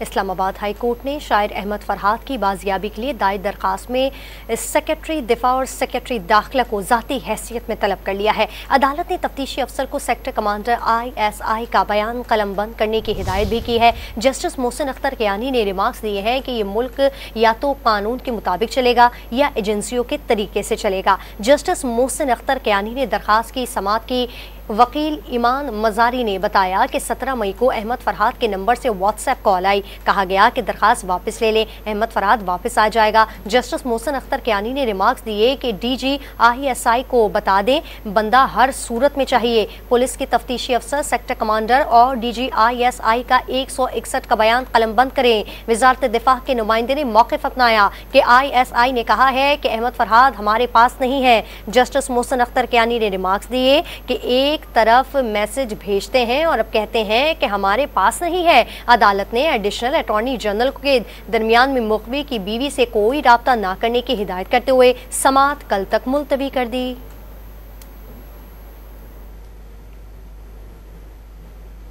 Islamabad high court ने शायर अहमद फरहाद की बाजियाबी के लिए दायर दरखास्त में सेक्रेटरी दिफा और सेक्रेटरी दाखिला को ज़ाती हैसियत में तलब कर लिया है। अदालत ने तफ्तीशी अफसर को सेक्टर कमांडर ISI का बयान कलमबंद करने की हिदायत भी की है। जस्टिस मोहसिन अख्तर कियानी ने रिमार्क्स दिए हैं कि ये मुल्क या तो कानून के मुताबिक चलेगा या एजेंसियों के तरीके से चलेगा। जस्टिस मोहसिन अख्तर कियानी ने दरखास्त की समाअत की। वकील ईमान मजारी ने बताया कि 17 मई को अहमद फरहाद के नंबर से व्हाट्सएप कॉल आई। कहा गया कि दरखास्त वापस ले लें, अहमद फरहाद वापस आ जाएगा। जस्टिस मोहसिन अख्तर कियानी ने रिमार्क्स दिए कि DG ISI को बता दें, बंदा हर सूरत में चाहिए। पुलिस के तफ्तीशी अफसर, सेक्टर कमांडर और DG ISI का 161 का बयान कलमबंद करें। वजारत दिफा के नुमाइंदे ने मौक़िफ़ अपनाया कि ISI ने कहा है कि अहमद फरहाद हमारे पास नहीं है। जस्टिस मोहसिन अख्तर कियानी ने रिमार्क्स दिए कि एक तरफ मैसेज भेजते हैं और अब कहते हैं कि हमारे पास नहीं है। अदालत ने एडिशनल अटॉर्नी जनरल के दरमियान में मुखबिर की बीवी से कोई राब्ता न करने की हिदायत करते हुए समाअत कल तक मुलतवी कर दी।